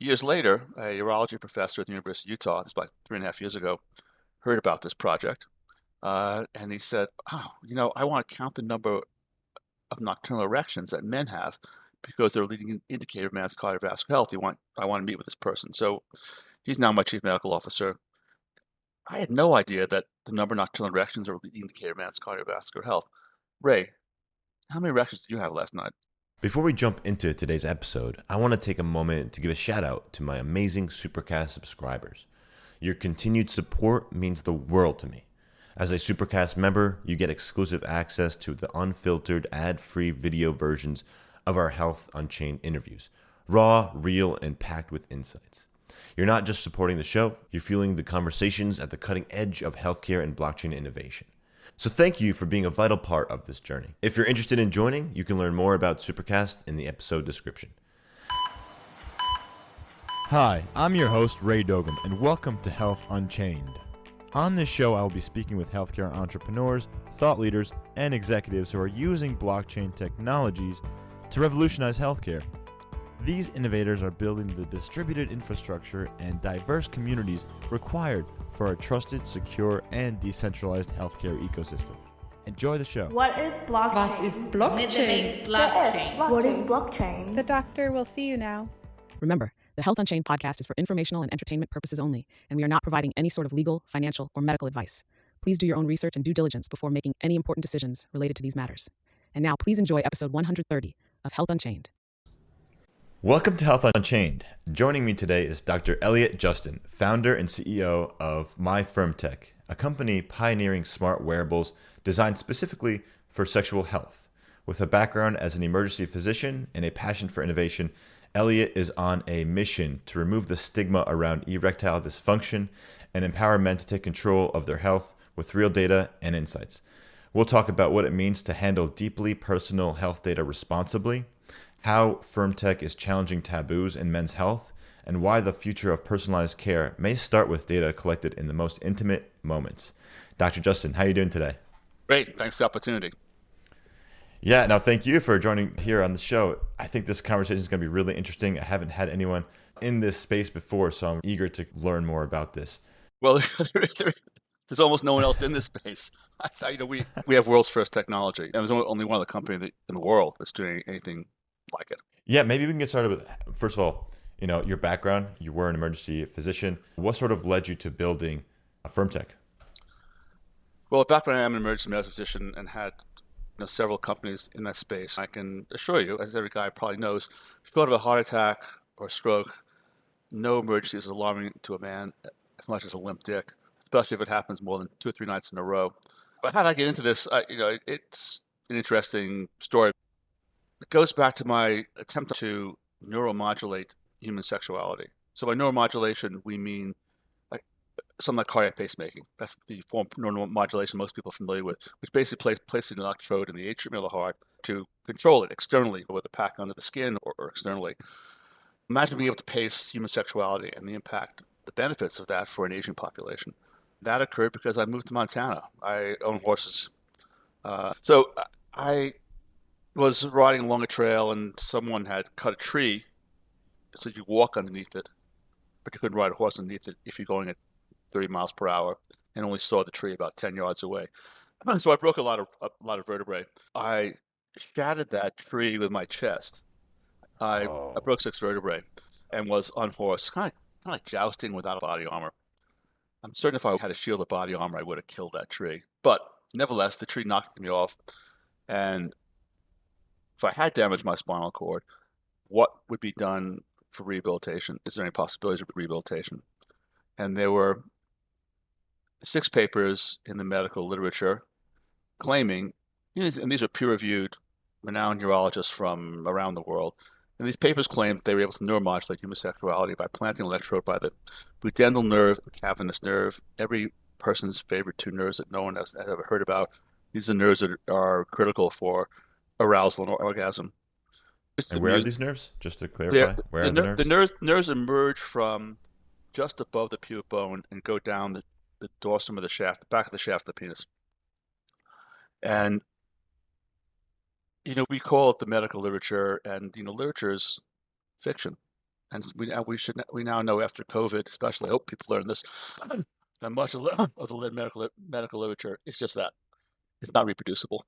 Years later, a urology professor at the University of Utah, this was about 3.5 years ago, heard about this project, and he said, "Oh, I want to count the number of nocturnal erections that men have because they're a leading indicator of man's cardiovascular health. I want to meet with this person." So he's now my chief medical officer. I had no idea that the number of nocturnal erections are a leading indicator of man's cardiovascular health. Ray, how many erections did you have last night? Before we jump into today's episode, I want to take a moment to give a shout out to my amazing Supercast subscribers. Your continued support means the world to me. As a Supercast member, you get exclusive access to the unfiltered, ad-free video versions of our Health Unchained interviews, raw, real, and packed with insights. You're not just supporting the show, you're fueling the conversations at the cutting edge of healthcare and blockchain innovation. So thank you for being a vital part of this journey. If you're interested in joining, you can learn more about Supercast in the episode description. Hi, I'm your host, Ray Dogum, and welcome to Health Unchained. On this show, I will be speaking with healthcare entrepreneurs, thought leaders, and executives who are using blockchain technologies to revolutionize healthcare. These innovators are building the distributed infrastructure and diverse communities required for a trusted, secure, and decentralized healthcare ecosystem. Enjoy the show. What is blockchain? Was ist Blockchain? What is blockchain? The doctor will see you now. Remember, the Health Unchained podcast is for informational and entertainment purposes only, and we are not providing any sort of legal, financial, or medical advice. Please do your own research and due diligence before making any important decisions related to these matters. And now, please enjoy episode 130 of Health Unchained. Welcome to Health Unchained. Joining me today is Dr. Elliot Justin, founder and CEO of MyFirmTech, a company pioneering smart wearables designed specifically for sexual health. With a background as an emergency physician and a passion for innovation, Elliot is on a mission to remove the stigma around erectile dysfunction and empower men to take control of their health with real data and insights. We'll talk about what it means to handle deeply personal health data responsibly, how FirmTech is challenging taboos in men's health, and why the future of personalized care may start with data collected in the most intimate moments. Dr. Justin, how are you doing today? Great, thanks for the opportunity. Yeah, no, thank you for joining here on the show. I think this conversation is going to be really interesting. I haven't had anyone in this space before, so I'm eager to learn more about this. Well, there's almost no one else in this space. I thought, we have world's first technology, and there's only one other company in the world that's doing anything like it. Yeah, maybe we can get started with, first of all, your background. You were an emergency physician. What sort of led you to building a FirmTech? Well, background, I'm an emergency medicine physician and had several companies in that space. I can assure you, as every guy probably knows, short of a heart attack or a stroke, no emergency is alarming to a man as much as a limp dick, especially if it happens more than 2 or 3 nights in a row. But how did I get into this? It's an interesting story. It goes back to my attempt to neuromodulate human sexuality. So by neuromodulation, we mean like something like cardiac pacemaking. That's the form of neuromodulation most people are familiar with, which basically places an electrode in the atrium of the heart to control it externally, with a pack under the skin or externally. Imagine being able to pace human sexuality and the impact, the benefits of that for an aging population. That occurred because I moved to Montana. I own horses. So I was riding along a trail and someone had cut a tree so you walk underneath it, but you couldn't ride a horse underneath it if you're going at 30 miles per hour and only saw the tree about 10 yards away. So I broke a lot of vertebrae. I shattered that tree with my chest. I broke 6 vertebrae and was unhorsed, kind of like jousting without a body armor. I'm certain if I had a shield of body armor, I would have killed that tree. But nevertheless, the tree knocked me off, and if I had damaged my spinal cord, what would be done for rehabilitation? Is there any possibilities of rehabilitation? And there were 6 papers in the medical literature claiming, and these are peer-reviewed, renowned neurologists from around the world, and these papers claimed they were able to neuromodulate human sexuality by planting an electrode by the pudendal nerve and cavernous nerve, every person's favorite 2 nerves that no one has ever heard about. These are nerves that are critical for arousal and orgasm. And where are these nerves? Just to clarify, where are the nerves? The nerves emerge from just above the pubic bone and go down the dorsum of the shaft, the back of the shaft of the penis. And we call it the medical literature, and literature's fiction. And we now know after COVID, especially, I hope people learn this, that much of the medical literature is just that it's not reproducible.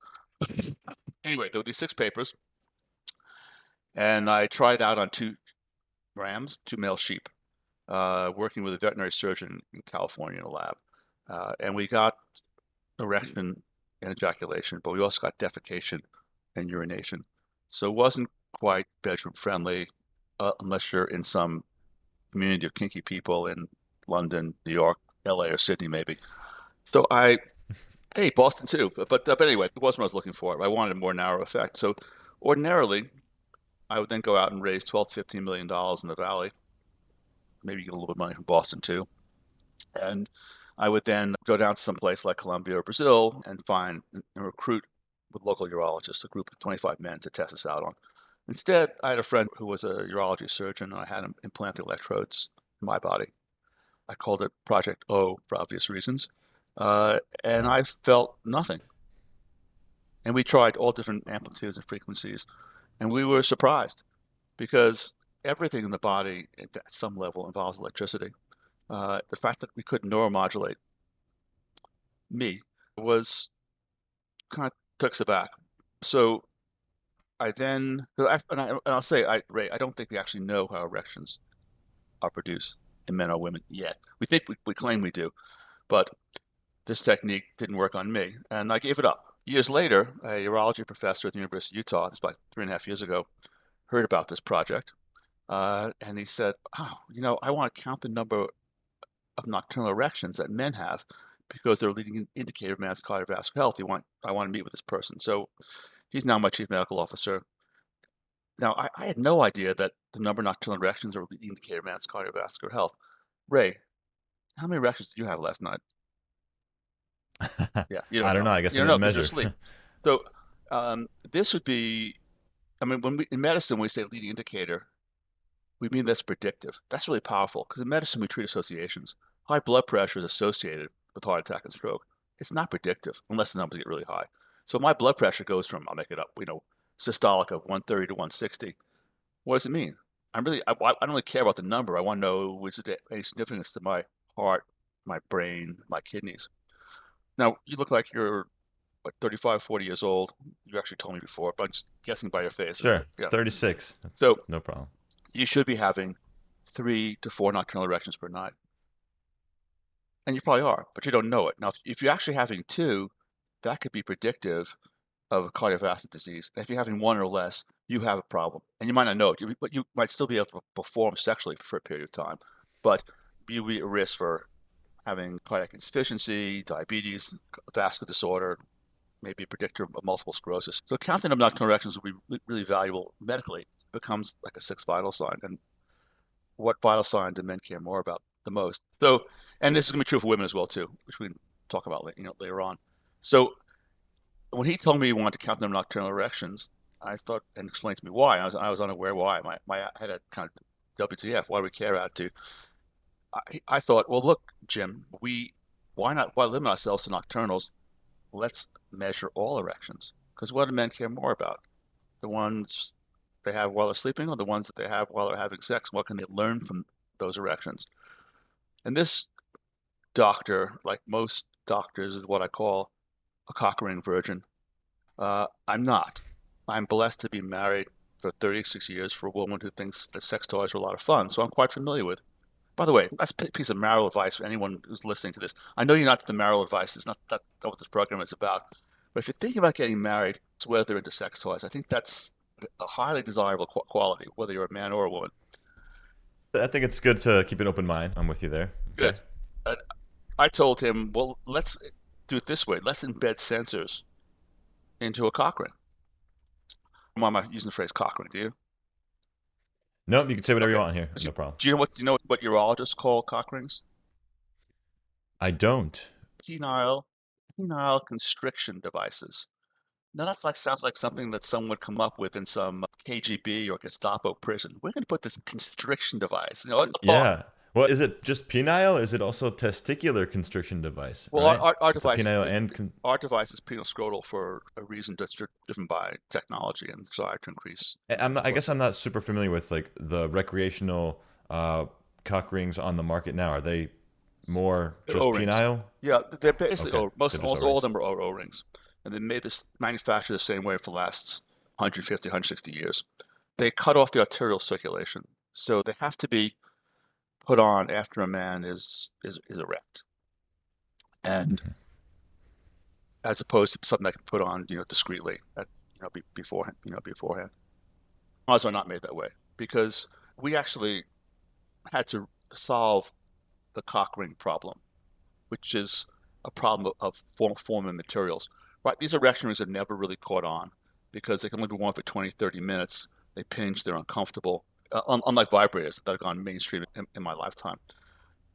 Anyway, there were these 6 papers, and I tried out on 2 rams, 2 male sheep, working with a veterinary surgeon in California in a lab, and we got erection and ejaculation, but we also got defecation and urination. So it wasn't quite bedroom friendly, unless you're in some community of kinky people in London, New York, LA, or Sydney, maybe. So hey, Boston too. But anyway, it wasn't what I was looking for. I wanted a more narrow effect. So ordinarily, I would then go out and raise 12 to $15 million in the Valley, maybe get a little bit of money from Boston too. And I would then go down to some place like Colombia or Brazil and find and recruit with local urologists, a group of 25 men to test us out on. Instead, I had a friend who was a urology surgeon, and I had him implant the electrodes in my body. I called it Project O for obvious reasons. And I felt nothing. And we tried all different amplitudes and frequencies, and we were surprised because everything in the body at some level involves electricity. The fact that we couldn't neuromodulate me was kind of took us aback. So I then, and I'll say, Ray, I don't think we actually know how erections are produced in men or women yet. We claim we do, but this technique didn't work on me, and I gave it up. Years later, a urology professor at the University of Utah, this was about 3.5 years ago, heard about this project, and he said, "Oh, I want to count the number of nocturnal erections that men have because they're a leading indicator of man's cardiovascular health. I want to meet with this person." So he's now my chief medical officer. Now, I had no idea that the number of nocturnal erections are a leading indicator of man's cardiovascular health. Ray, how many erections did you have last night? Yeah, you don't I don't know. know. I guess You I don't know didn't because you're measure. asleep. So this would be, I mean, in medicine, when we say leading indicator, we mean that's predictive. That's really powerful because in medicine, we treat associations. High blood pressure is associated with heart attack and stroke. It's not predictive unless the numbers get really high. So my blood pressure goes from, I'll make it up, systolic of 130 to 160. What does it mean? I don't really care about the number. I want to know, is it any significance to my heart, my brain, my kidneys? Now, you look like you're, 35, 40 years old. You actually told me before, but I'm just guessing by your face. Sure. Yeah. 36. So No problem. you should be having 3 to 4 nocturnal erections per night. And you probably are, but you don't know it. Now, if you're actually having 2, that could be predictive of cardiovascular disease. And if you're having 1 or less, you have a problem. And you might not know it, but you might still be able to perform sexually for a period of time. But you'll be at risk for having cardiac insufficiency, diabetes, vascular disorder, maybe a predictor of multiple sclerosis. So counting of nocturnal erections will be really valuable medically. It becomes like a 6th vital sign. And what vital sign do men care more about the most? So, and this is going to be true for women as well too, which we can talk about later on. So when he told me he wanted to count the number of nocturnal erections, I thought and explained to me why. I was unaware why. My head had kind of WTF. Why do we care attitude? I thought, well, look, Jim, why limit ourselves to nocturnals? Let's measure all erections, because what do men care more about? The ones they have while they're sleeping, or the ones that they have while they're having sex? What can they learn from those erections? And this doctor, like most doctors, is what I call a cock ring virgin. I'm not. I'm blessed to be married for 36 years for a woman who thinks that sex toys are a lot of fun, so I'm quite familiar with. By the way, that's a piece of marital advice for anyone who's listening to this. I know you're not the marital advice. It's not what this program is about. But if you're thinking about getting married, it's whether they're into sex toys. I think that's a highly desirable quality, whether you're a man or a woman. I think it's good to keep an open mind. I'm with you there. Okay. Good. I told him, well, let's do it this way. Let's embed sensors into a cock ring. Why am I using the phrase cock ring? Do you? Nope, you can say whatever Okay. you want here. No problem. Do you know what urologists call cock rings? I don't. Penile constriction devices. Now sounds like something that someone would come up with in some KGB or Gestapo prison. We're going to put this constriction device. Yeah. Well, is it just penile, or is it also testicular constriction device? Well, Right? our It's a device, penile and our device is penile scrotal for a reason that's driven by technology and desire to increase. I guess I'm not super familiar with like the recreational cock rings on the market now. Are they more They're just O-rings. penile? Yeah, they're basically Okay, almost they're just all of O-rings. them are O-rings, and they made this manufactured the same way for the last 150, 160 years. They cut off the arterial circulation, so they have to be put on after a man is erect, and as opposed to something that can put on discreetly beforehand. Ours are not made that way because we actually had to solve the cock ring problem, which is a problem of forming materials. Right, these erection rings have never really caught on because they can only be worn for 20, 30 minutes. They pinch, they're uncomfortable, unlike vibrators that have gone mainstream in my lifetime.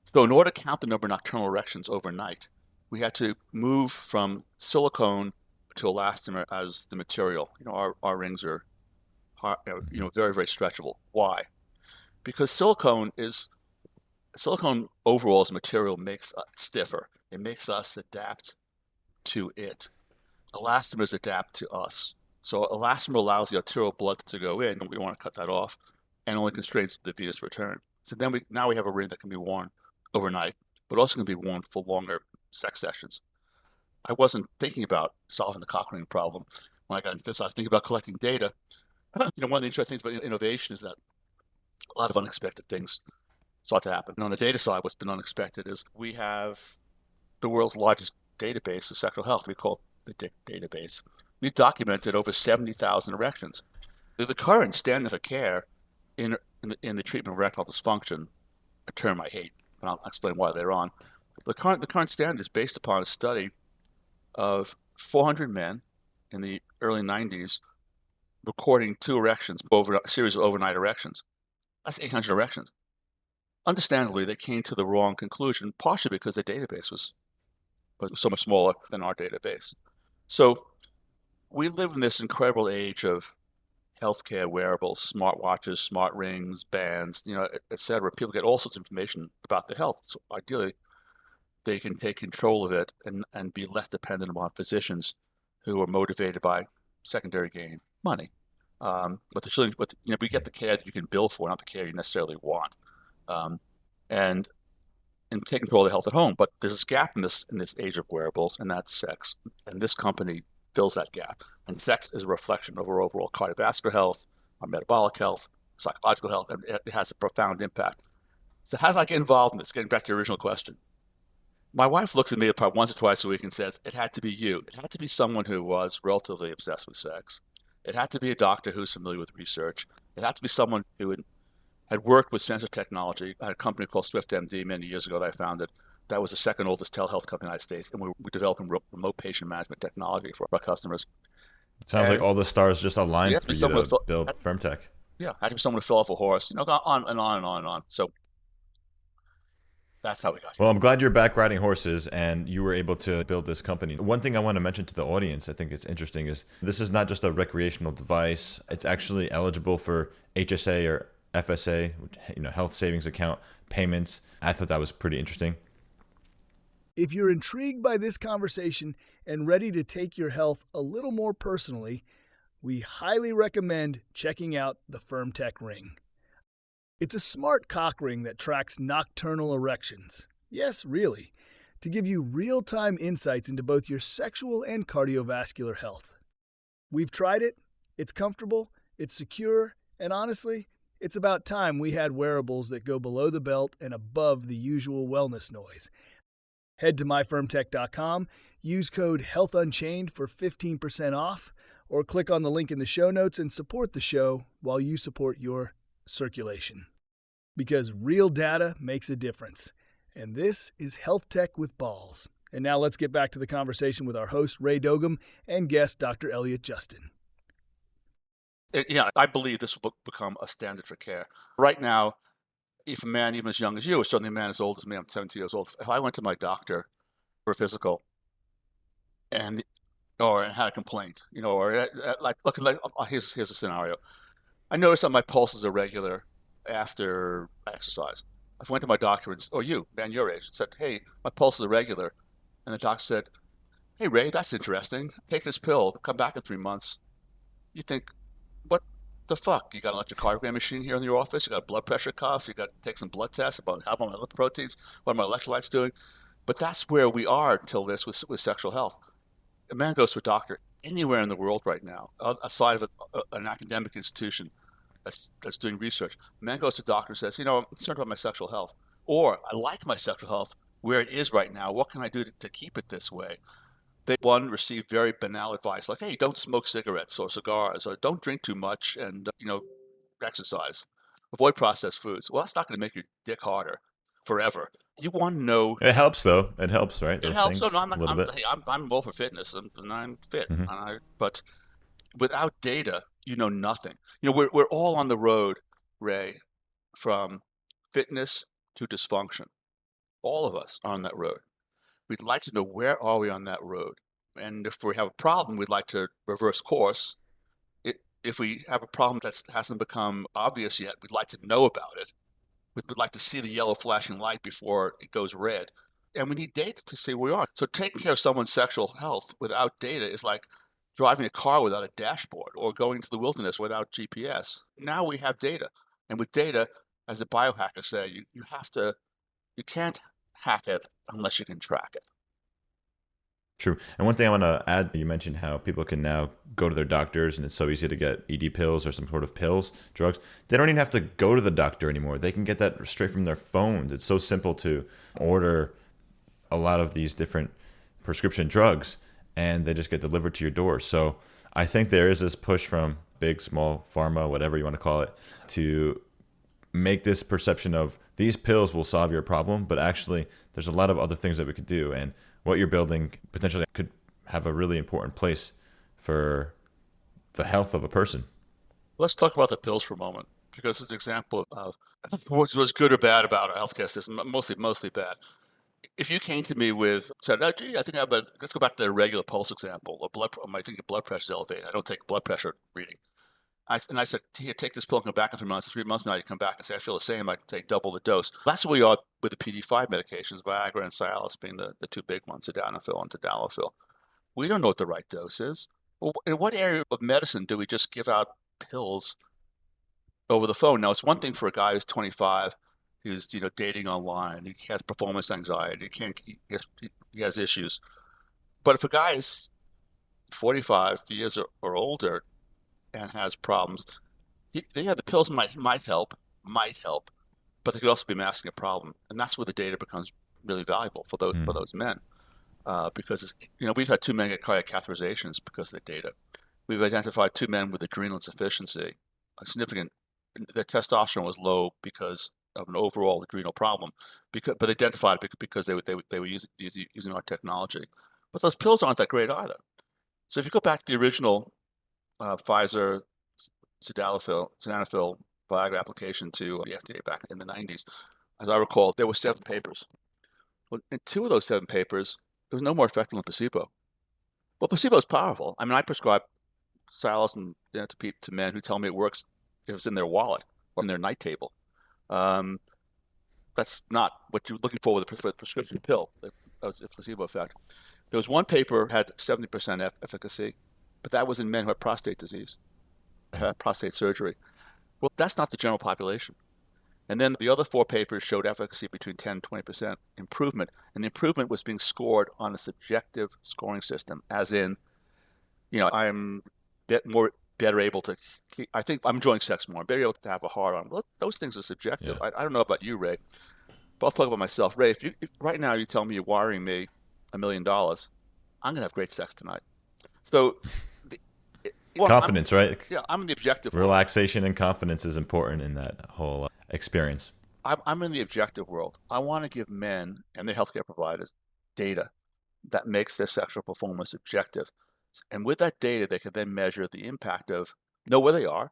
So in order to count the number of nocturnal erections overnight, we had to move from silicone to elastomer as the material. Our rings are very, very stretchable. Why? Because silicone overall as material makes it stiffer. It makes us adapt to it. Elastomers adapt to us. So elastomer allows the arterial blood to go in, and we want to cut that off, and only constrains the venous return. So then we have a ring that can be worn overnight, but also can be worn for longer sex sessions. I wasn't thinking about solving the cock ring problem when I got into this. I was thinking about collecting data. One of the interesting things about innovation is that a lot of unexpected things start to happen. And on the data side, what's been unexpected is we have the world's largest database of sexual health. We call it the DIC database. We've documented over 70,000 erections. The current standard of care in the treatment of erectile dysfunction, a term I hate, and I'll explain why later on. The current standard is based upon a study of 400 men in the early 90s recording 2 erections over a series of overnight erections. That's 800 erections. Understandably, they came to the wrong conclusion, partially because the database was so much smaller than our database. So we live in this incredible age of healthcare wearables, smartwatches, smart rings, bands, et cetera. People get all sorts of information about their health. So ideally, they can take control of it and be less dependent upon physicians who are motivated by secondary gain, money. We get the care that you can bill for, not the care you necessarily want, and take control of the health at home. But there's this gap in this age of wearables, and that's sex. And this company fills that gap. And sex is a reflection of our overall cardiovascular health, our metabolic health, psychological health, and it has a profound impact. So how did I get involved in this? Getting back to your original question. My wife looks at me probably once or twice a week and says, it had to be you. It had to be someone who was relatively obsessed with sex. It had to be a doctor who's familiar with research. It had to be someone who had worked with sensor technology. I had a company called SwiftMD many years ago that I founded. That was the second oldest telehealth company in the United States, and we're developing remote patient management technology for our customers. Sounds like all the stars just aligned for you to build had FirmTech. to be someone who fell off a horse, on and on and on and on. So that's how we got here. Well, I'm glad you're back riding horses and you were able to build this company. One thing I want to mention to the audience, I think it's interesting, is this is not just a recreational device. It's actually eligible for HSA or FSA, health savings account payments. I thought that was pretty interesting. If you're intrigued by this conversation and ready to take your health a little more personally, we highly recommend checking out the FirmTech ring. It's a smart cock ring that tracks nocturnal erections. Yes, really, to give you real-time insights into both your sexual and cardiovascular health. We've tried it, it's comfortable, it's secure, and honestly, it's about time we had wearables that go below the belt and above the usual wellness noise. Head to myfirmtech.com, use code HealthUnchained for 15% off, or click on the link in the show notes and support the show while you support your circulation. Because real data makes a difference. And this is Health Tech with Balls. And now let's get back to the conversation with our host, Ray Dogum, and guest, Dr. Elliot Justin. Yeah, I believe this will become a standard for care. Right now, if a man even as young as you, or certainly a man as old as me, I'm 72 years old, if I went to my doctor for a physical or had a complaint, here's a scenario. I noticed that my pulse is irregular after exercise. I went to my doctor, or you, man, your age, and said, hey, my pulse is irregular. And the doctor said, hey, Ray, that's interesting. Take this pill, come back in 3 months. You think, what the fuck? You got an electrocardiogram machine here in your office? You got a blood pressure cuff? You got to take some blood tests about how my lipoproteins, what are my electrolytes doing? But that's where we are until this with sexual health. A man goes to a doctor anywhere in the world right now, aside of an academic institution that's doing research. A man goes to a doctor and says, I'm concerned about my sexual health, or I like my sexual health where it is right now. What can I do to keep it this way? They, one, receive very banal advice like, hey, don't smoke cigarettes or cigars, or don't drink too much, and, exercise. Avoid processed foods. Well, that's not going to make your dick harder forever. You want to know. It helps, though. It helps, right? It Those helps. So things no, a little bit. hey, I'm all for fitness, and I'm fit. Hmm. But without data, you know nothing. We're all on the road, Ray, from fitness to dysfunction. All of us are on that road. We'd like to know, where are we on that road? And if we have a problem, we'd like to reverse course. If we have a problem that hasn't become obvious yet, we'd like to know about it. We'd like to see the yellow flashing light before it goes red. And we need data to see where we are. So taking care of someone's sexual health without data is like driving a car without a dashboard, or going to the wilderness without GPS. Now we have data. And with data, as the biohackers say, you can't hack it unless you can track it. True. And one thing I want to add, you mentioned how people can now go to their doctors and it's so easy to get ED pills or some sort of pills, drugs. They don't even have to go to the doctor anymore. They can get that straight from their phones. It's so simple to order a lot of these different prescription drugs and they just get delivered to your door. So I think there is this push from big, small, pharma, whatever you want to call it, to make this perception of these pills will solve your problem, but actually there's a lot of other things that we could do. And what you're building potentially could have a really important place for the health of a person. Let's talk about the pills for a moment, because it's an example of what's good or bad about our healthcare system, mostly bad. If you came to me said, oh, gee, I think let's go back to the regular pulse example. I think your blood pressure is elevated. I don't take a blood pressure reading. I said, here, take this pill and come back in 3 months. 3 months from now, you come back and say, I feel the same. I can take double the dose. That's where we are with the PD5 medications, Viagra and Cialis being the two big ones, sildenafil and tadalafil. We don't know what the right dose is. Well, in what area of medicine do we just give out pills over the phone? Now, it's one thing for a guy who's 25, who's dating online. He has performance anxiety. He has issues. But if a guy is 45 years or older and has problems, the pills might help, but they could also be masking a problem, and that's where the data becomes really valuable for those men, because we've had 2 men get cardiac catheterizations because of the data. We've identified 2 men with adrenal insufficiency, a significant. Their testosterone was low because of an overall adrenal problem, but identified it because they were using our technology. But those pills aren't that great either. So if you go back to the original Pfizer sildenafil Viagra application to the FDA back in the 90s, as I recall, there were 7 papers. Well, in 2 of those 7 papers, it was no more effective than placebo. Well, placebo is powerful. I mean, I prescribe Cialis to men who tell me it works if it's in their wallet or in their night table. That's not what you're looking for with a prescription pill. That was a placebo effect. There was one paper had 70% efficacy, but that was in men who had prostate disease, had prostate surgery. Well, that's not the general population. And then the other 4 papers showed efficacy between 10 and 20% improvement, and the improvement was being scored on a subjective scoring system, as in, I'm better able to. I think I'm enjoying sex more. I'm better able to have a hard on. Well, those things are subjective. Yeah. I don't know about you, Ray, but I'll talk about myself. Ray, if right now you tell me you're wiring me $1 million, I'm gonna have great sex tonight. So, confidence, right? Yeah, I'm in the objective. Relaxation and confidence is important in that whole experience. I'm in the objective world. I want to give men and their healthcare providers data that makes their sexual performance objective. And with that data, they can then measure the impact of, know where they are,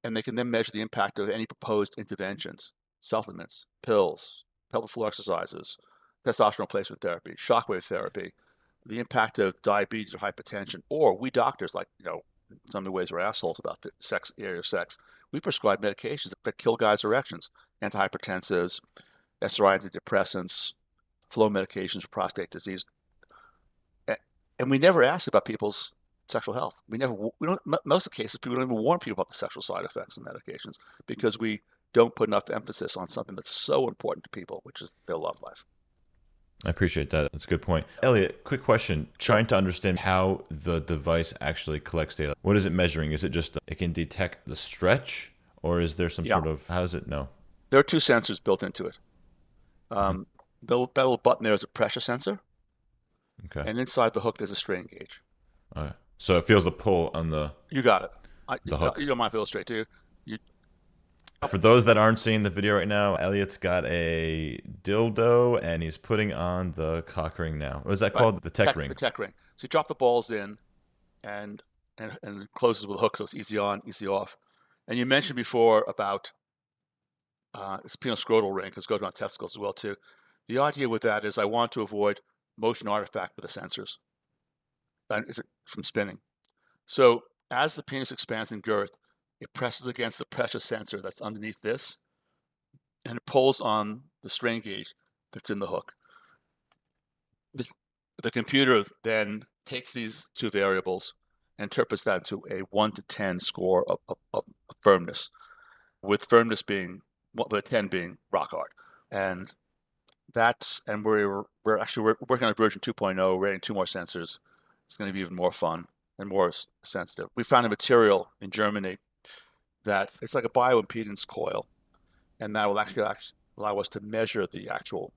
and they can then measure the impact of any proposed interventions, supplements, pills, pelvic floor exercises, testosterone replacement therapy, shockwave therapy, the impact of diabetes or hypertension, or we doctors, like, some of the ways we're assholes about the sex area of sex, we prescribe medications that kill guys' erections, antihypertensives, SRI antidepressants, flow medications for prostate disease, and we never ask about people's sexual health. We don't. Most of the cases, people don't even warn people about the sexual side effects of medications because we don't put enough emphasis on something that's so important to people, which is their love life. I appreciate that. That's a good point. Elliot, quick question. Trying to understand how the device actually collects data. What is it measuring? Is it just it can detect the stretch, or is there some sort of, how does it know? There are two sensors built into it. That little button there is a pressure sensor. Okay. And inside the hook, there's a strain gauge. Okay. So it feels the pull on the You got it. the hook. You don't mind if I illustrate, do you? For those that aren't seeing the video right now, Elliot's got a dildo and he's putting on the cock ring now. What is that called? The tech ring. The tech ring. So you drop the balls in and it closes with a hook, so it's easy on, easy off. And you mentioned before about this penile scrotal ring, because it goes around testicles as well too. The idea with that is I want to avoid motion artifact with the sensors from spinning. So as the penis expands in girth, it presses against the pressure sensor that's underneath this, and it pulls on the strain gauge that's in the hook. The computer then takes these two variables and interprets that into a 1 to 10 score of firmness, with firmness being, with a 10 being rock hard. And we're working on version 2.0. We're adding 2 more sensors. It's going to be even more fun and more sensitive. We found a material in Germany that it's like a bioimpedance coil, and that will actually allow us to measure the actual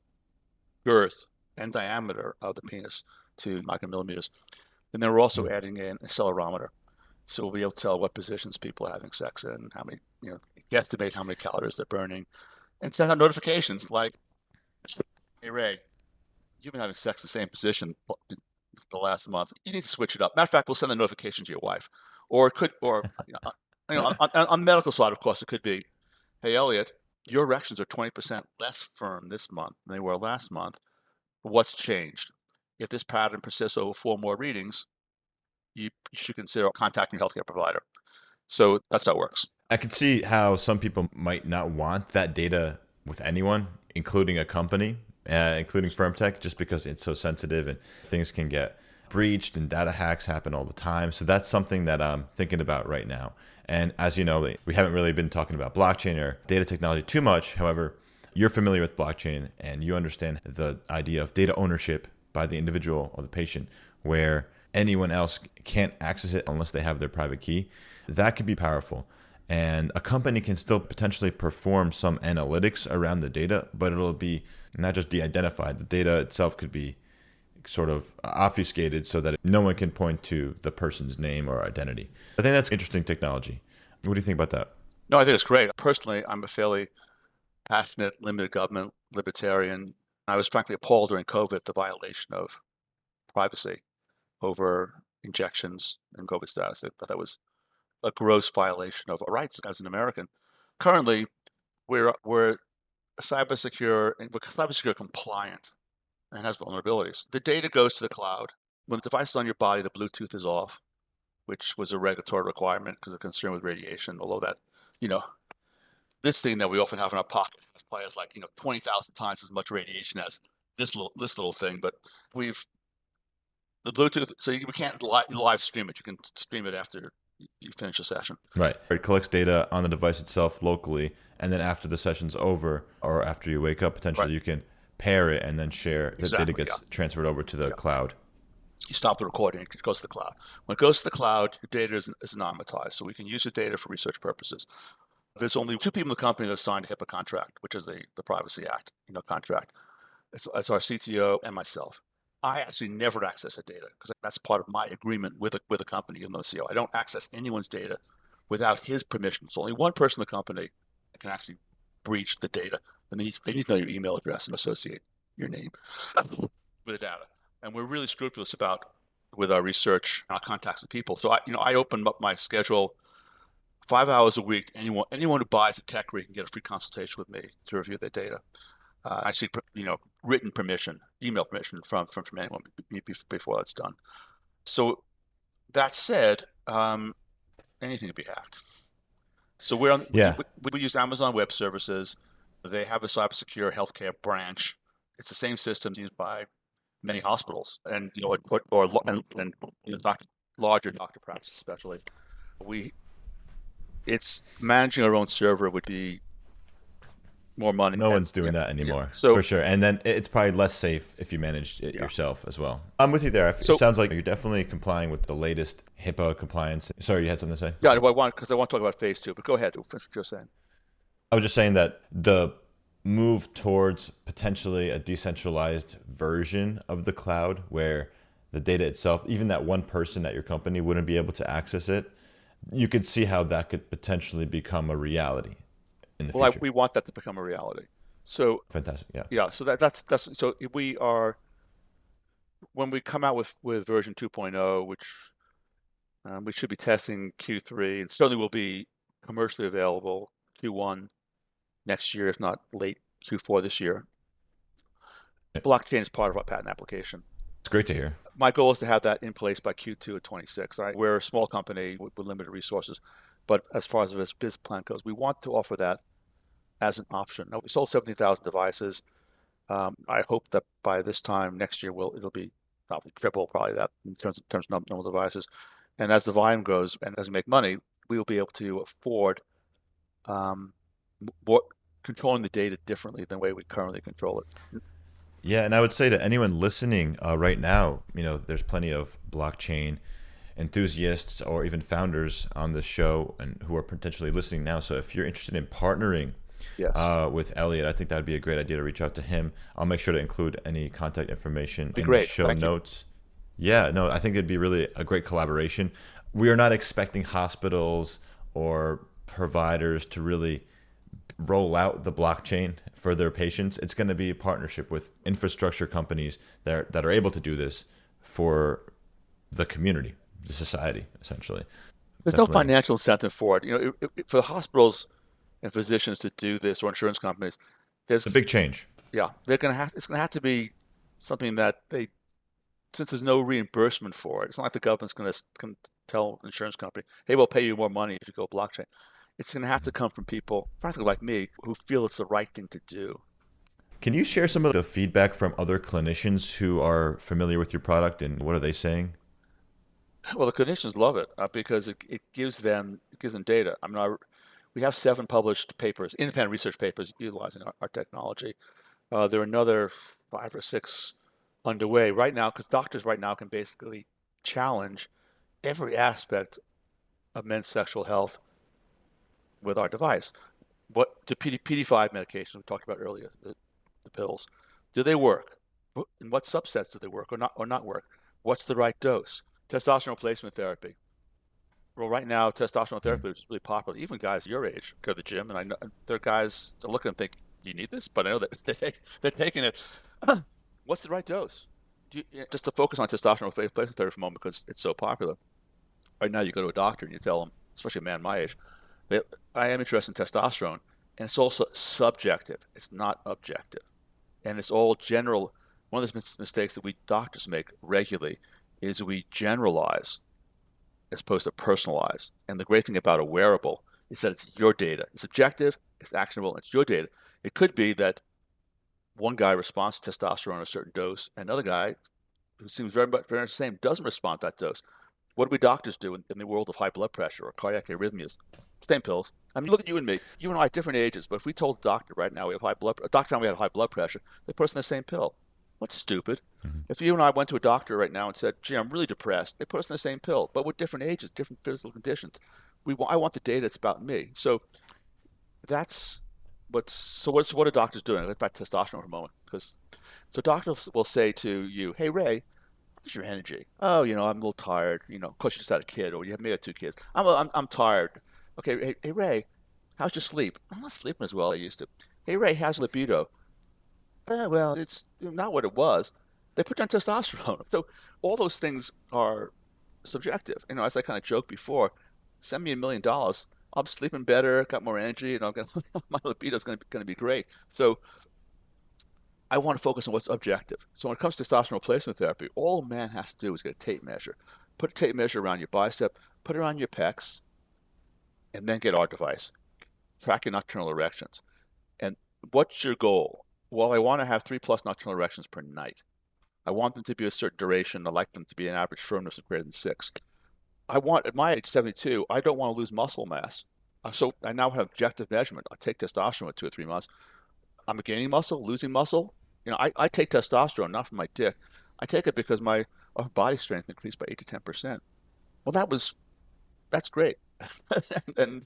girth and diameter of the penis to micromillimeters. And then we're also adding in a accelerometer, so we'll be able to tell what positions people are having sex in, how many, guesstimate how many calories they're burning, and send out notifications like, "Hey Ray, you've been having sex in the same position the last month. You need to switch it up." Matter of fact, we'll send a notification to your wife, or it could, or on the medical side, of course, it could be, "Hey Elliot, your erections are 20% less firm this month than they were last month. What's changed? If this pattern persists over 4 more readings, you should consider contacting your healthcare provider." So that's how it works. I can see how some people might not want that data with anyone, including a company, including FirmTech, just because it's so sensitive and things can get breached and data hacks happen all the time. So that's something that I'm thinking about right now. And as you know, we haven't really been talking about blockchain or data technology too much. However, you're familiar with blockchain and you understand the idea of data ownership by the individual or the patient, where anyone else can't access it unless they have their private key. That could be powerful. And a company can still potentially perform some analytics around the data, but it'll be not just de-identified. The data itself could be sort of obfuscated so that no one can point to the person's name or identity. I think that's interesting technology. What do you think about that? No, I think it's great. Personally, I'm a fairly passionate, limited government libertarian. I was frankly appalled during COVID at the violation of privacy over injections and COVID status. I thought that was a gross violation of our rights as an American. Currently, we're cybersecure compliant and has vulnerabilities. The data goes to the cloud. When the device is on your body, the Bluetooth is off, which was a regulatory requirement because of concern with radiation. Although that, this thing that we often have in our pocket has like 20,000 times as much radiation as this little thing. But the Bluetooth, so we can't live stream it. You can stream it after you finish a session. Right. It collects data on the device itself locally, and then after the session's over or after you wake up, potentially you can pair it and then share. The data gets transferred over to the cloud. You stop the recording, it goes to the cloud. When it goes to the cloud, your data is anonymized, so we can use the data for research purposes. There's only 2 people in the company that have signed a HIPAA contract, which is the Privacy Act contract. It's our CTO and myself. I actually never access the data because that's part of my agreement with a company, even though CEO. I don't access anyone's data without his permission. So only one person in the company can actually breach the data, and they need to know your email address and associate your name with the data. And we're really scrupulous with our research, our contacts with people. So I open up my schedule 5 hours a week. Anyone who buys a tech rig can get a free consultation with me to review their data. I seek written permission, email permission from anyone before that's done. So that said, anything can be hacked. So we're on, Yeah. we use Amazon Web Services. They have a cybersecure healthcare branch. It's the same system used by many hospitals and larger doctor practices, especially. It's managing our own server would be more money. No one's doing that anymore, Yeah. So for sure. And then it's probably less safe if you manage it yourself as well. I'm with you there. It sounds like you're definitely complying with the latest HIPAA compliance. Sorry, you had something to say? Yeah, I want to talk about phase 2, but go ahead. Finish what you're saying. I was just saying that the move towards potentially a decentralized version of the cloud where the data itself, even that one person at your company wouldn't be able to access it, you could see how that could potentially become a reality in the future. We want that to become a reality. So fantastic. Yeah. So that's so we are, when we come out with version 2.0, which we should be testing Q3, and certainly will be commercially available Q1 next year, if not late Q4 this year. Blockchain is part of our patent application. It's great to hear. My goal is to have that in place by Q2 of 26. We're a small company with limited resources, but as far as this business plan goes, we want to offer that as an option. Now, we sold 17,000 devices. I hope that by this time next year, it'll be probably triple that in terms of number of devices. And as the volume grows and as we make money, we will be able to afford more controlling the data differently than the way we currently control it. Yeah, and I would say to anyone listening right now, there's plenty of blockchain enthusiasts or even founders on this show and who are potentially listening now. So if you're interested in partnering with Elliot, I think that'd be a great idea to reach out to him. I'll make sure to include any contact information in the show notes. Yeah, no, I think it'd be really a great collaboration. We are not expecting hospitals or providers to really roll out the blockchain for their patients. It's going to be a partnership with infrastructure companies that are able to do this for the community, the society, essentially. There's no financial incentive for it. For the hospitals and physicians to do this, or insurance companies, there's a big change. Yeah, it's going to have to be something that since there's no reimbursement for it, it's not like the government's going to tell an insurance company, hey, we'll pay you more money if you go blockchain. It's going to have to come from people, practically like me, who feel it's the right thing to do. Can you share some of the feedback from other clinicians who are familiar with your product, and what are they saying? Well, the clinicians love it because it gives them data. We have 7 published papers, independent research papers utilizing our technology. There are another 5 or 6 underway right now, because doctors right now can basically challenge every aspect of men's sexual health with our device. What the PD5 medications we talked about earlier, the pills, do they work? In what subsets do they work or not work? What's the right dose? Testosterone replacement therapy. Well, right now, testosterone therapy is really popular. Even guys your age go to the gym, and I know there are guys that look and think, "Do you need this?" But I know that they're taking it. What's the right dose? Just to focus on testosterone replacement therapy for a moment, because it's so popular. Right now, you go to a doctor and you tell them, especially a man my age, I am interested in testosterone, and it's also subjective. It's not objective, and it's all general. One of the mistakes that we doctors make regularly is we generalize as opposed to personalize. And the great thing about a wearable is that it's your data. It's objective, it's actionable, and it's your data. It could be that one guy responds to testosterone at a certain dose, and another guy who seems very much the same doesn't respond to that dose. What do we doctors do in the world of high blood pressure or cardiac arrhythmias? Same pills. I mean, look at you and me. You and I are different ages, but if we told a doctor right now we have a doctor found we had high blood pressure, they put us in the same pill. What's stupid? Mm-hmm. If you and I went to a doctor right now and said, "Gee, I'm really depressed," they put us in the same pill, but with different ages, different physical conditions. I want the data that's about me. So that's what are doctors doing? Let's back to testosterone for a moment, so doctors will say to you, "Hey Ray, what's your energy?" "Oh, I'm a little tired. Of course you just had a kid, or you have maybe 2 kids. I'm tired." "Okay, hey Ray, how's your sleep?" "I'm not sleeping as well as I used to." "Hey Ray, how's libido?" Well, it's not what it was. They put down testosterone. So all those things are subjective. As I kind of joked before, send me $1 million. I'm sleeping better, got more energy, and my libido is going to be great. So I want to focus on what's objective. So when it comes to testosterone replacement therapy, all a man has to do is get a tape measure. Put a tape measure around your bicep, put it around your pecs, and then get our device. Track your nocturnal erections. And what's your goal? Well, I want to have 3+ nocturnal erections per night. I want them to be a certain duration. I like them to be an average firmness of greater than 6. I want, at my age 72, I don't want to lose muscle mass. So I now have objective measurement. I take testosterone at 2 or 3 months. I'm gaining muscle, losing muscle. I take testosterone not from my dick. I take it because my body strength increased by 8 to 10%. Well, that's great. And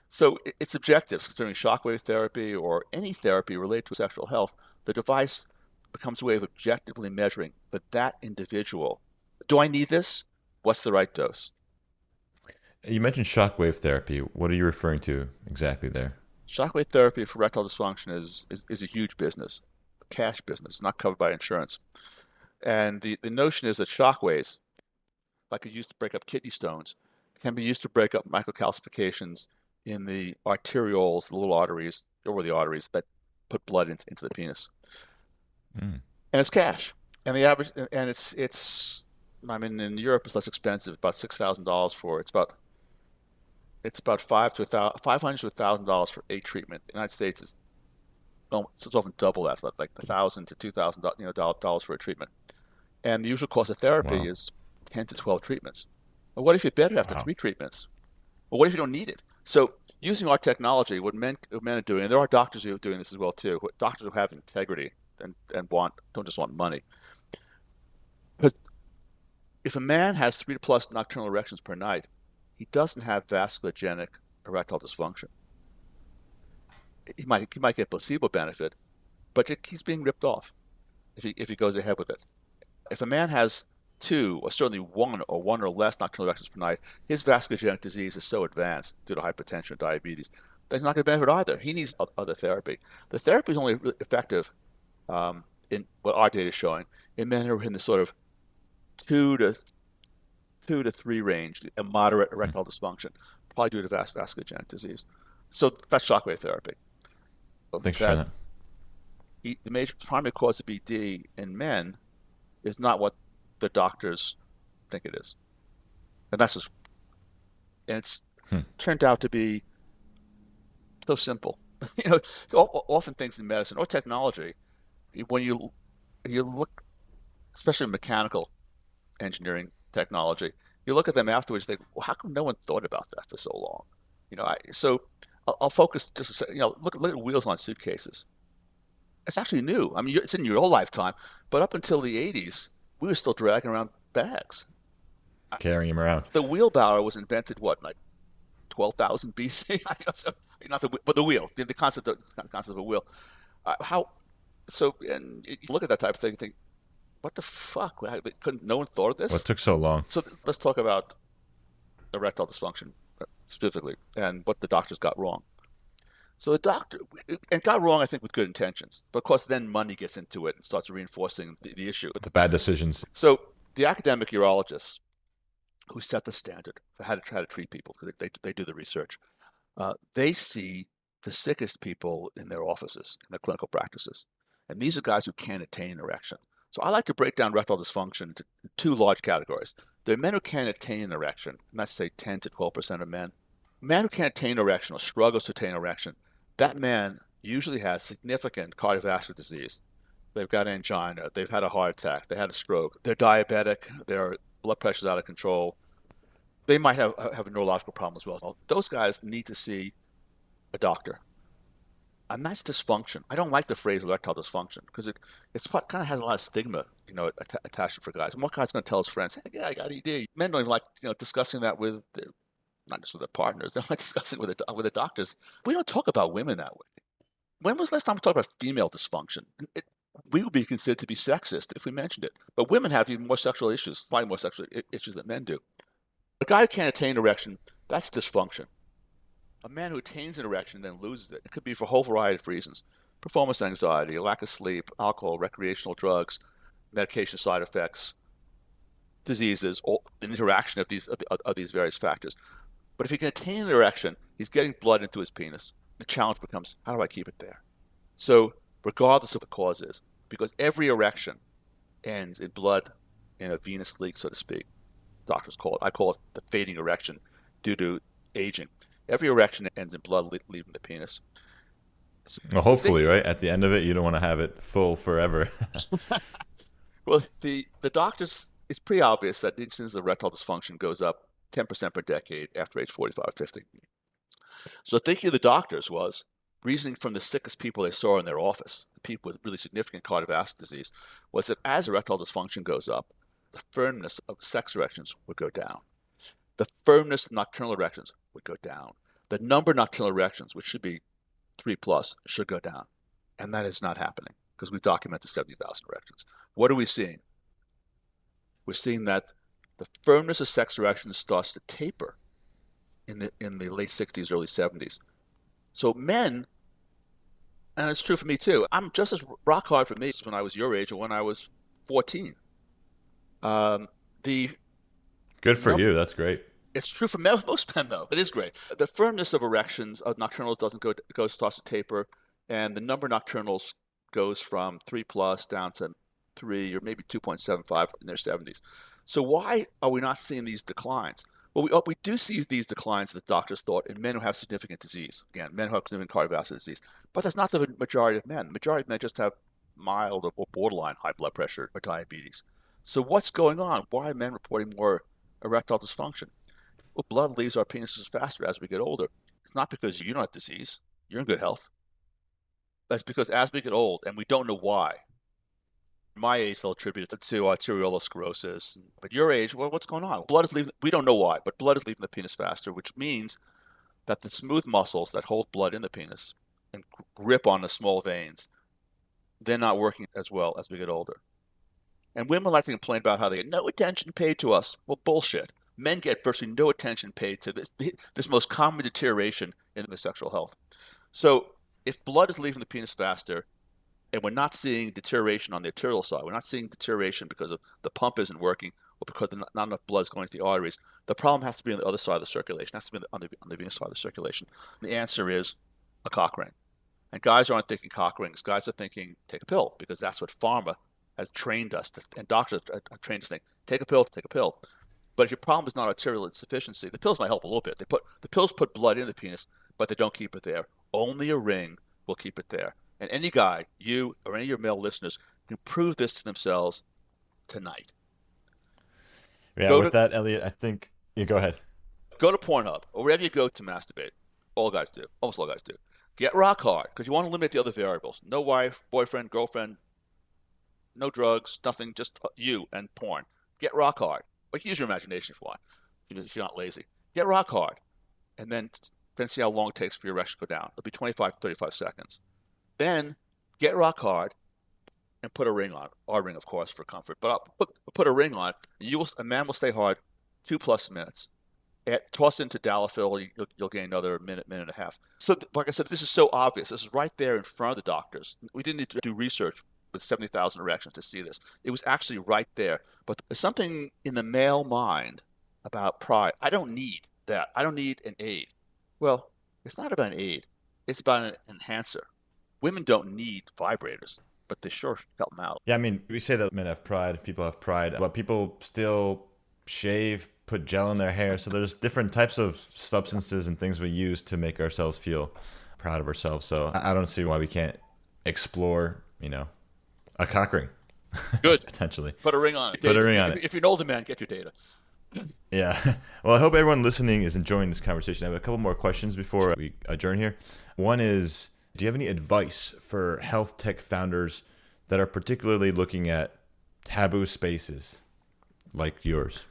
so it's objective. During shockwave therapy or any therapy related to sexual health, the device becomes a way of objectively measuring for that individual. Do I need this? What's the right dose? You mentioned shockwave therapy. What are you referring to exactly there? Shockwave therapy for erectile dysfunction is a huge business, cash business, not covered by insurance. And the notion is that shockwaves, like it used to break up kidney stones, can be used to break up microcalcifications in the arterioles, the little arteries, or the arteries that put blood into the penis. Mm. And it's cash. And the average, and it's, I mean, in Europe it's less expensive, about $6,000 for it. It's about $500 to $1,000 for a treatment. In the United States, it's often double that, about like $1,000 to $2,000 for a treatment. And the usual cost of therapy Wow. is 10 to 12 treatments. Well, what if you're better after Wow. 3 treatments? Well, what if you don't need it? So using our technology, what men are doing, and there are doctors who are doing this as well too, doctors who have integrity and don't just want money. Because if a man has 3+ nocturnal erections per night, he doesn't have vasculogenic erectile dysfunction. He might get placebo benefit, but he's being ripped off if he goes ahead with it. If a man has 2 or certainly 1 or less nocturnal erections per night, his vasculogenic disease is so advanced due to hypertension or diabetes that he's not going to benefit either. He needs other therapy. The therapy is only really effective in what our data is showing in men who are in the sort of 2 to 3 range, a moderate erectile dysfunction, probably due to vasculogenic disease. So that's shockwave therapy. Thanks for sharing that. The major primary cause of BD in men is not what the doctors think it is, and it's turned out to be so simple. Often things in medicine or technology, when you look, especially mechanical engineering technology, you look at them afterwards, you think, well, how come no one thought about that for so long? So I'll focus just a second. Look at wheels on suitcases. It's actually new. I mean, it's in your whole lifetime, but up until the 80s, we were still dragging around bags. Carrying him around. The wheelbarrow was invented, like 12,000 BC? But the wheel, the concept of a wheel. And you look at that type of thing and think, what the fuck? Couldn't no one thought of this? What took so long? So let's talk about erectile dysfunction specifically and what the doctors got wrong. So the doctor, and got wrong, I think, with good intentions. But of course, then money gets into it and starts reinforcing the issue. The bad decisions. So the academic urologists who set the standard for how to treat people, because they do the research, they see the sickest people in their offices, in their clinical practices. And these are guys who can't attain an erection. So I like to break down erectile dysfunction into 2 large categories. There are men who can't attain an erection, and that's, say, 10 to 12% of men. A man who can't attain an erection or struggles to attain an erection, that man usually has significant cardiovascular disease. They've got angina, they've had a heart attack, they had a stroke, they're diabetic, their blood pressure's out of control. They might have a neurological problem as well. Those guys need to see a doctor. And that's dysfunction. I don't like the phrase erectile dysfunction because it kind of has a lot of stigma, attached for guys. And what guy's going to tell his friends, hey, yeah, I got ED. Men don't even like, discussing that with not just with their partners, they're like discussing with the doctors. We don't talk about women that way. When was the last time we talked about female dysfunction? We would be considered to be sexist if we mentioned it. But women have even more sexual issues, slightly more sexual issues than men do. A guy who can't attain an erection, that's dysfunction. A man who attains an erection and then loses it, it could be for a whole variety of reasons. Performance anxiety, lack of sleep, alcohol, recreational drugs, medication side effects, diseases, or an interaction of these various factors. But if he can attain an erection, he's getting blood into his penis. The challenge becomes, how do I keep it there? So regardless of the cause is, because every erection ends in blood in a venous leak, so to speak. Doctors call it. I call it the fading erection due to aging. Every erection ends in blood leaving the penis. Well, hopefully, right? At the end of it, you don't want to have it full forever. Well, the doctors, it's pretty obvious that the incidence of erectile dysfunction goes up 10% per decade after age 45, 50. So thinking of the doctors was reasoning from the sickest people they saw in their office, the people with really significant cardiovascular disease, was that as erectile dysfunction goes up, the firmness of sex erections would go down. The firmness of nocturnal erections would go down. The number of nocturnal erections, which should be 3 plus, should go down. And that is not happening because we documented 70,000 erections. What are we seeing? We're seeing that the firmness of sex erections starts to taper in the late 60s, early 70s. So men, and it's true for me too, I'm just as rock hard for me as when I was your age or when I was 14. The Good for you. That's great. It's true for most men, though. It is great. The firmness of erections of nocturnals starts to taper, and the number of nocturnals goes from 3 plus down to 3 or maybe 2.75 in their 70s. So why are we not seeing these declines? Well, we do see these declines, the doctors thought, in men who have significant disease. Again, men who have significant cardiovascular disease. But that's not the majority of men. The majority of men just have mild or borderline high blood pressure or diabetes. So what's going on? Why are men reporting more erectile dysfunction? Well, blood leaves our penises faster as we get older. It's not because you don't have disease. You're in good health. That's because as we get old, and we don't know why. My age, they'll attribute it to arteriolosclerosis. But your age, well, what's going on? Blood is leaving. We don't know why, but blood is leaving the penis faster, which means that the smooth muscles that hold blood in the penis and grip on the small veins, they're not working as well as we get older. And women like to complain about how they get no attention paid to us. Well, bullshit. Men get virtually no attention paid to this most common deterioration in their sexual health. So if blood is leaving the penis faster, and we're not seeing deterioration on the arterial side, we're not seeing deterioration because of the pump isn't working or because not enough blood is going to the arteries, the problem has to be on the other side of the circulation, it has to be on the venous side of the circulation. And the answer is a cock ring. And guys aren't thinking cock rings. Guys are thinking take a pill because that's what pharma has trained us to, and doctors have trained us to think, take a pill, take a pill. But if your problem is not arterial insufficiency, the pills might help a little bit. The pills put blood in the penis, but they don't keep it there. Only a ring will keep it there. And any guy, you or any of your male listeners, can prove this to themselves tonight. Yeah, with that, Elliot, I think you go ahead. Go to Pornhub or wherever you go to masturbate. All guys do. Almost all guys do. Get rock hard because you want to eliminate the other variables. No wife, boyfriend, girlfriend, no drugs, nothing, just you and porn. Get rock hard. Like, use your imagination if you want, if you're not lazy. Get rock hard, and then see how long it takes for your erection to go down. It'll be 25 to 35 seconds. Then get rock hard and put a ring on. Our ring, of course, for comfort. But put a ring on. A man will stay hard 2+ minutes. Toss into Dalafil, you'll gain another minute and a half. So, like I said, this is so obvious. This is right there in front of the doctors. We didn't need to do research with 70,000 erections to see this. It was actually right there. But there's something in the male mind about pride. I don't need that. I don't need an aid. Well, it's not about an aid. It's about an enhancer. Women don't need vibrators, but they sure help them out. Yeah, I mean, we say that men have pride, people have pride, but people still shave, put gel in their hair. So there's different types of substances and things we use to make ourselves feel proud of ourselves. So I don't see why we can't explore, a cock ring. Good. Potentially. Put a ring on it. Put a ring on it. If you're an older man, get your data. Yeah. Well, I hope everyone listening is enjoying this conversation. I have a couple more questions before we adjourn here. One is, do you have any advice for health tech founders that are particularly looking at taboo spaces like yours?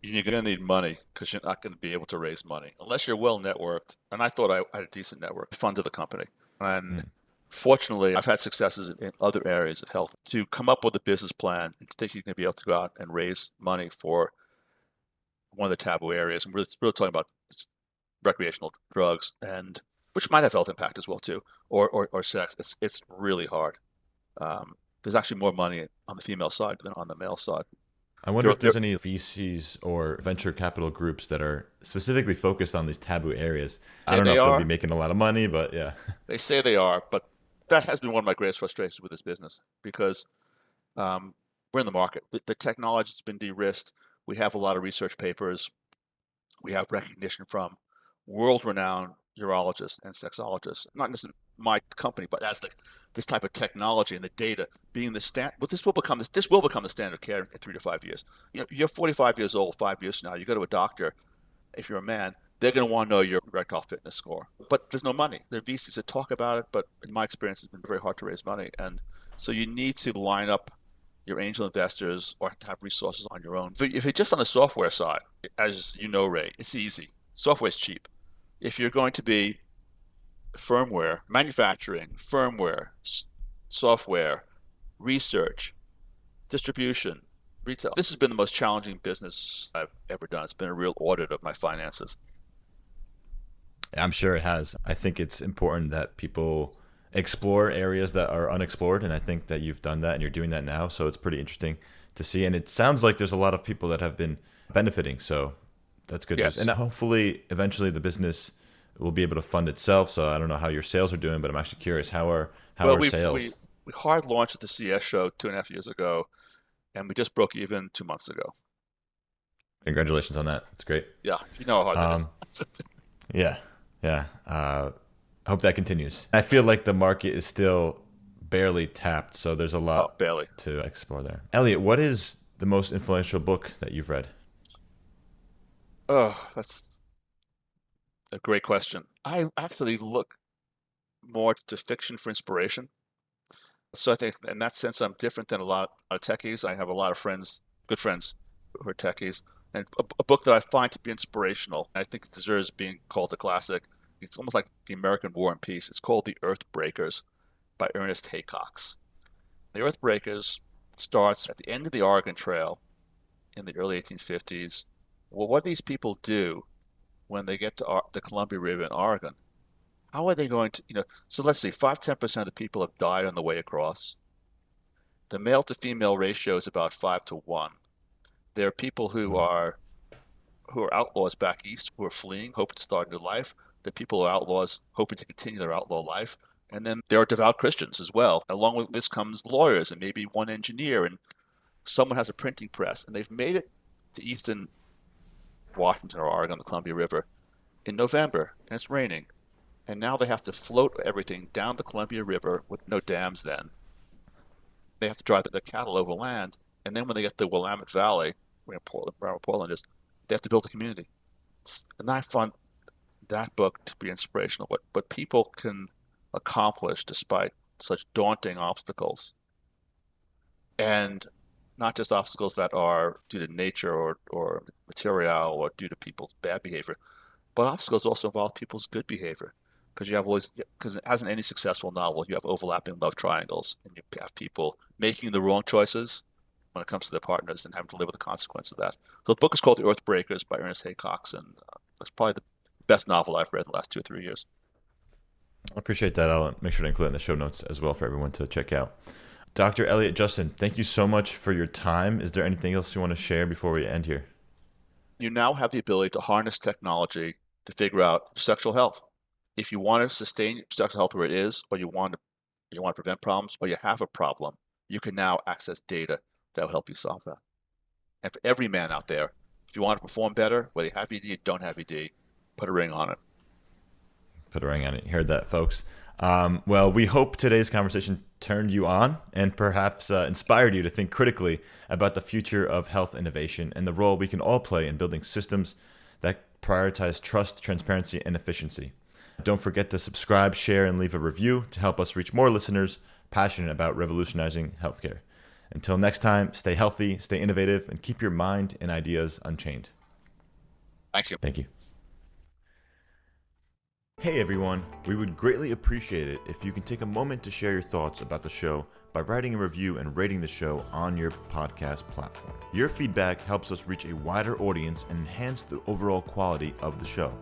You're going to need money because you're not going to be able to raise money unless you're well networked. And I thought I had a decent network. I funded the company. And fortunately, I've had successes in other areas of health to come up with a business plan and think you're going to be able to go out and raise money for one of the taboo areas. And we're really talking about recreational drugs, and which might have health impact as well too, or sex. It's really hard. There's actually more money on the female side than on the male side. I wonder if there's any VCs or venture capital groups that are specifically focused on these taboo areas. I don't know if they'll be making a lot of money, but yeah. They say they are, but that has been one of my greatest frustrations with this business because we're in the market. The technology's been de-risked. We have a lot of research papers. We have recognition from world-renowned urologists and sexologists, not necessarily my company, but as this type of technology and the data being the standard. Well, this will become the standard of care in 3 to 5 years. You're 45 years old. 5 years from now, you go to a doctor. If you're a man, they're going to want to know your erectile fitness score. But there's no money. There are VCs that talk about it, but in my experience, it's been very hard to raise money. And so you need to line up your angel investors or have resources on your own. If you're just on the software side, as you know, Ray, it's easy. Software is cheap. If you're going to be firmware, manufacturing, firmware, software, research, distribution, retail, this has been the most challenging business I've ever done. It's been a real audit of my finances. I'm sure it has. I think it's important that people explore areas that are unexplored, and I think that you've done that and you're doing that now, so it's pretty interesting to see. And it sounds like there's a lot of people that have been benefiting, so that's good. Yes. And hopefully eventually the business will be able to fund itself. So I don't know how your sales are doing, but I'm actually curious, how are sales? We hard launched at the CS show 2.5 years ago, and we just broke even 2 months ago. Congratulations on that. It's great. Yeah, you know how hard that is. Yeah. I hope that continues. I feel like the market is still barely tapped, so there's a lot to explore there. Elliot, what is the most influential book that you've read? Oh, that's a great question. I actually look more to fiction for inspiration. So I think in that sense, I'm different than a lot of techies. I have a lot of friends, good friends, who are techies. And a book that I find to be inspirational, and I think it deserves being called a classic. It's almost like the American War and Peace. It's called The Earthbreakers by Ernest Haycox. The Earthbreakers starts at the end of the Oregon Trail in the early 1850s. Well, what do these people do when they get to the Columbia River in Oregon? How are they going to, so let's see, 5-10% of the people have died on the way across. The male to female ratio is about 5-1. There are people who are outlaws back east who are fleeing, hoping to start a new life. There are people who are outlaws hoping to continue their outlaw life. And then there are devout Christians as well. Along with this comes lawyers and maybe one engineer, and someone has a printing press. And they've made it to eastern Washington or Oregon, the Columbia River, in November, and it's raining. And now they have to float everything down the Columbia River with no dams then. They have to drive their cattle over land. And then when they get to the Willamette Valley, where Portland is, they have to build a community. And I find that book to be inspirational. What people can accomplish despite such daunting obstacles. And not just obstacles that are due to nature or material or due to people's bad behavior, but obstacles also involve people's good behavior. Because as in any successful novel, you have overlapping love triangles, and you have people making the wrong choices when it comes to their partners and having to live with the consequence of that. So the book is called The Earthbreakers by Ernest Haycox, and that's probably the best novel I've read in the last 2 or 3 years. I appreciate that. I'll make sure to include it in the show notes as well for everyone to check out. Dr. Elliot Justin, thank you so much for your time. Is there anything else you want to share before we end here? You now have the ability to harness technology to figure out your sexual health. If you want to sustain your sexual health where it is, or you want to prevent problems, or you have a problem, you can now access data that will help you solve that. And for every man out there, if you want to perform better, whether you have ED or don't have ED, put a ring on it. Put a ring on it. You heard that, folks. Well, we hope today's conversation turned you on and perhaps inspired you to think critically about the future of health innovation and the role we can all play in building systems that prioritize trust, transparency, and efficiency. Don't forget to subscribe, share, and leave a review to help us reach more listeners passionate about revolutionizing healthcare. Until next time, stay healthy, stay innovative, and keep your mind and ideas unchained. Thank you. Thank you. Hey everyone, we would greatly appreciate it if you can take a moment to share your thoughts about the show by writing a review and rating the show on your podcast platform. Your feedback helps us reach a wider audience and enhance the overall quality of the show.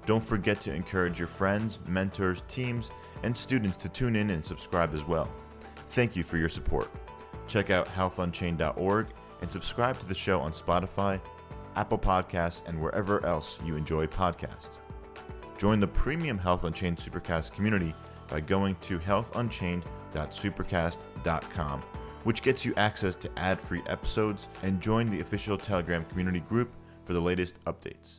Don't forget to encourage your friends, mentors, teams, and students to tune in and subscribe as well. Thank you for your support. Check out healthunchained.org and subscribe to the show on Spotify, Apple Podcasts, and wherever else you enjoy podcasts. Join the premium Health Unchained Supercast community by going to healthunchained.supercast.com, which gets you access to ad-free episodes, and join the official Telegram community group for the latest updates.